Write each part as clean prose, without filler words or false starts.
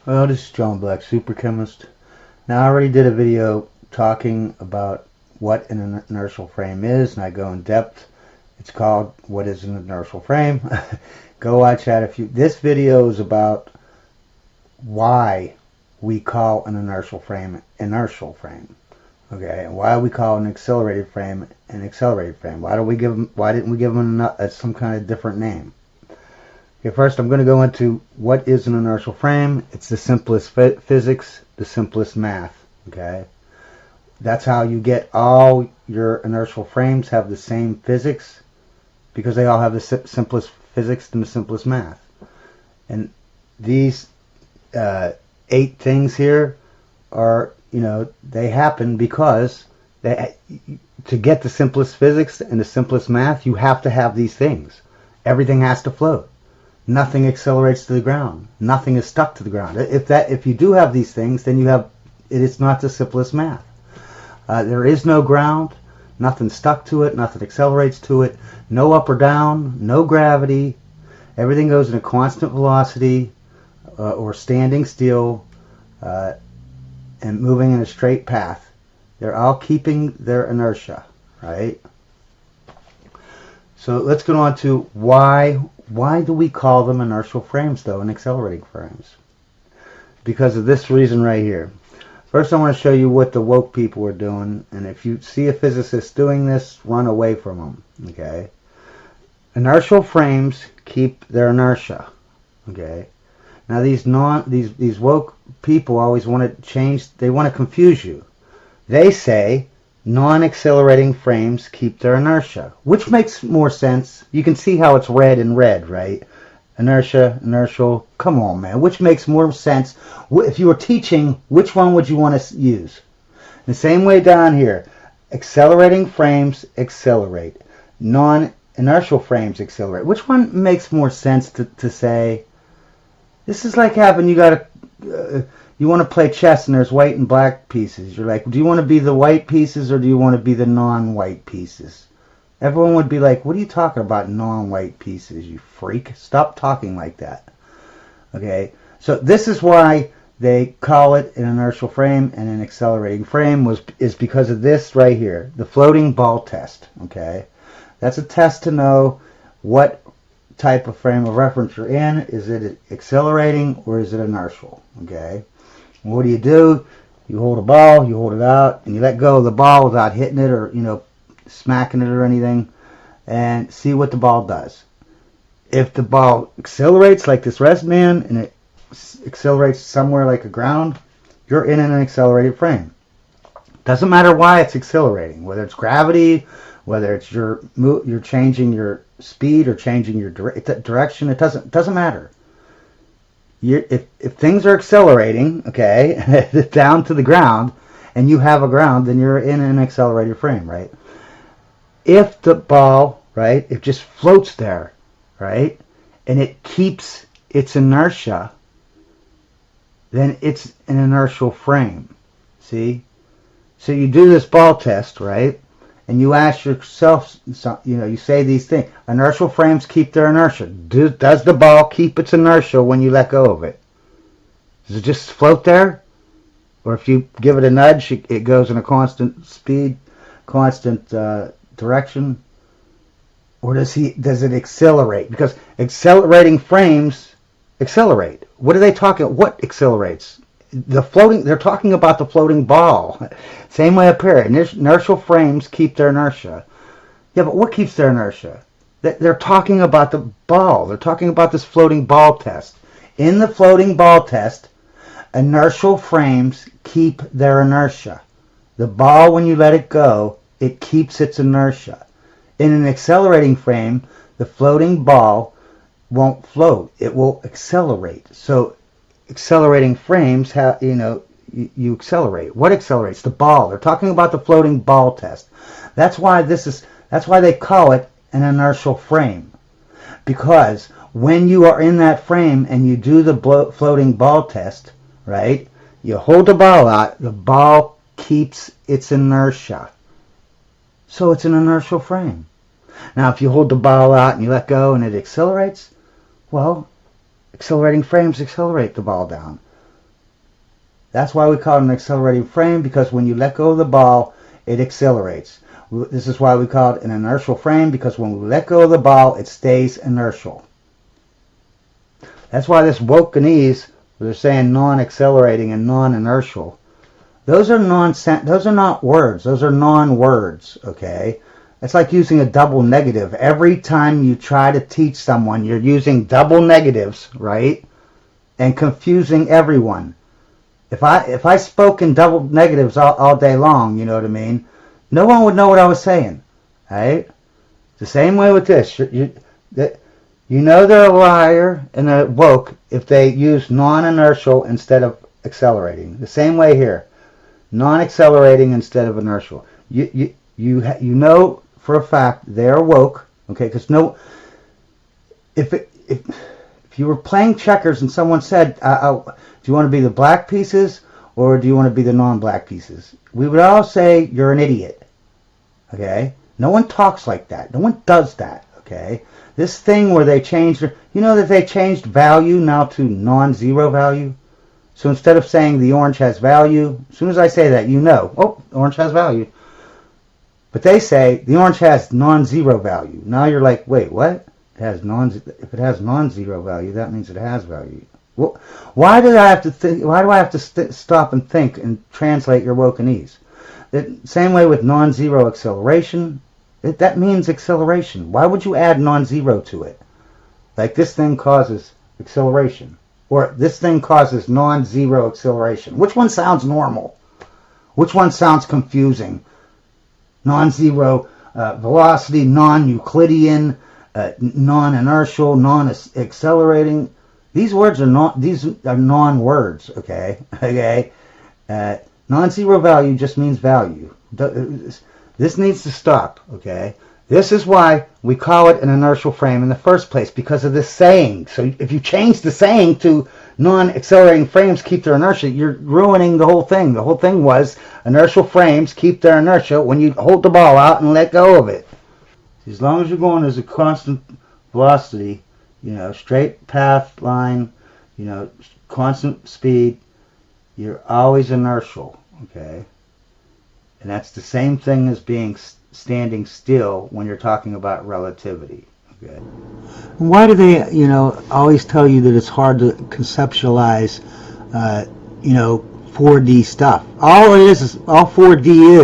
Well, this is John Black, Super Chemist. Now, I already did a video talking about what an inertial frame is, and I go in depth. It's called What is an Inertial Frame? Go watch that. This video is about why we call an inertial frame. Okay, and why we call an accelerated frame an accelerated frame. Why didn't we give them some kind of different name? Okay, first I'm going to go into what is an inertial frame. It's the simplest physics, the simplest math. Okay, that's how you get all your inertial frames have the same physics, because they all have the simplest physics and the simplest math. And these 8 things here are, they happen because to get the simplest physics and the simplest math, you have to have these things. Everything has to float. Nothing accelerates to the ground. Nothing is stuck to the ground. If you do have these things, then it's not the simplest math. There is no ground. Nothing stuck to it. Nothing accelerates to it. No up or down. No gravity. Everything goes in a constant velocity or standing still and moving in a straight path. They're all keeping their inertia, right? So let's get on to why do we call them inertial frames, though, and accelerating frames? Because of this reason right here. First, I want to show you what the woke people are doing, and if you see a physicist doing this, run away from them, okay? Inertial frames keep their inertia, okay? Now, these woke people always want to change, they want to confuse you. They say non-accelerating frames keep their inertia, which makes more sense. You can see how it's red and red, right? Inertia, inertial, come on, man. Which makes more sense? If you were teaching, which one would you want to use? The same way down here. Accelerating frames accelerate. Non-inertial frames accelerate. Which one makes more sense to say? This is like having you want to play chess and there's white and black pieces. You're like, do you want to be the white pieces or do you want to be the non-white pieces? Everyone would be like, what are you talking about, non-white pieces, you freak? Stop talking like that. Okay, so this is why they call it an inertial frame and an accelerating frame is because of this right here, the floating ball test. Okay, that's a test to know what type of frame of reference you're in. Is it accelerating or is it inertial? Okay. What do? You hold a ball, you hold it out, and you let go of the ball without hitting it or, smacking it or anything, and see what the ball does. If the ball accelerates like this rest man, and it accelerates somewhere like a ground, you're in an accelerated frame. Doesn't matter why it's accelerating, whether it's gravity, whether it's you're changing your speed or changing your direction. It doesn't matter. If things are accelerating, okay, down to the ground, and you have a ground, then you're in an accelerated frame, right? If the ball, right, it just floats there, right, and it keeps its inertia, then it's an inertial frame. See? So you do this ball test, right, and you ask yourself, you say these things. Inertial frames keep their inertia. Does the ball keep its inertia when you let go of it? Does it just float there? Or if you give it a nudge, it goes in a constant speed, constant direction? Or does it accelerate? Because accelerating frames accelerate. What are they talking? What accelerates? They're talking about the floating ball. Same way up here. Inertial frames keep their inertia. Yeah, but what keeps their inertia? They're talking about the ball. They're talking about this floating ball test. In the floating ball test, inertial frames keep their inertia. The ball, when you let it go, it keeps its inertia. In an accelerating frame, the floating ball won't float. It will accelerate. So accelerating frames have, you accelerate. What accelerates? The ball. They're talking about the floating ball test. That's why they call it an inertial frame. Because when you are in that frame and you do the floating ball test, right, you hold the ball out, the ball keeps its inertia. So it's an inertial frame. Now, if you hold the ball out and you let go and it accelerates, well, accelerating frames accelerate the ball down. That's why we call it an accelerating frame, because when you let go of the ball, it accelerates. This is why we call it an inertial frame, because when we let go of the ball, it stays inertial. That's why this wokenese, they're saying non-accelerating and non-inertial. Those are nonsense. Those are not words. Those are non-words, okay? It's like using a double negative. Every time you try to teach someone, you're using double negatives, right? And confusing everyone. If I spoke in double negatives all day long, you know what I mean? No one would know what I was saying, right? The same way with this. You know they're a liar and a woke if they use non-inertial instead of accelerating. The same way here. Non-accelerating instead of inertial. You know for a fact they're woke, okay? Because if you were playing checkers and someone said, "Do you want to be the black pieces or do you want to be the non-black pieces?" We would all say you're an idiot, okay? No one talks like that. No one does that, okay? This thing where they changed, you know that they changed value now to non-zero value. So instead of saying the orange has value, as soon as I say that, you know, oh, the orange has value. But they say the orange has non-zero value. Now you're like, wait, what? If it has non-zero value, that means it has value. Well, why do I have to think? Why do I have to stop and think and translate your wokenese? Same way with non-zero acceleration. That means acceleration. Why would you add non-zero to it? Like this thing causes acceleration. Or this thing causes non-zero acceleration. Which one sounds normal? Which one sounds confusing? Non-zero velocity, non-Euclidean, non-inertial, non-accelerating. These words are not. These are non-words. Okay. Okay. Non-zero value just means value. This needs to stop. Okay. This is why we call it an inertial frame in the first place, because of this saying. So if you change the saying to non-accelerating frames keep their inertia, you're ruining the whole thing. The whole thing was inertial frames keep their inertia when you hold the ball out and let go of it. As long as you're going as a constant velocity, you know, straight path line, you know, constant speed, you're always inertial, okay? And that's the same thing as being standing still when you're talking about relativity. Okay. Why do they, you know, always tell you that it's hard to conceptualize, you know, 4D stuff? All 4D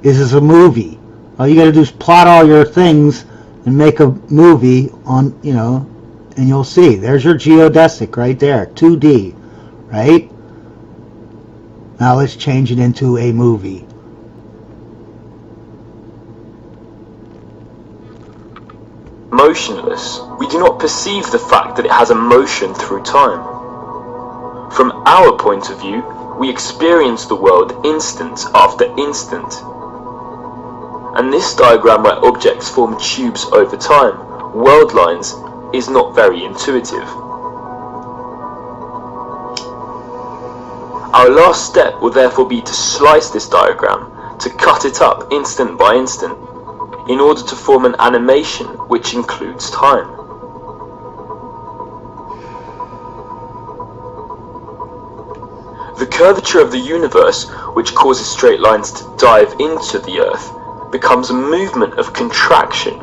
is a movie. All you got to do is plot all your things and make a movie on, you know, and you'll see. There's your geodesic right there, 2D, right? Now let's change it into a movie. Motionless, we do not perceive the fact that it has a motion through time. From our point of view, we experience the world instant after instant. And this diagram where objects form tubes over time, world lines, is not very intuitive. Our last step will therefore be to slice this diagram, to cut it up instant by instant, in order to form an animation which includes time. The curvature of the universe, which causes straight lines to dive into the Earth, becomes a movement of contraction.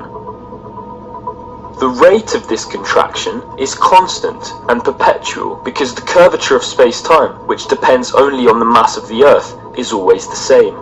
The rate of this contraction is constant and perpetual because the curvature of space-time, which depends only on the mass of the Earth, is always the same.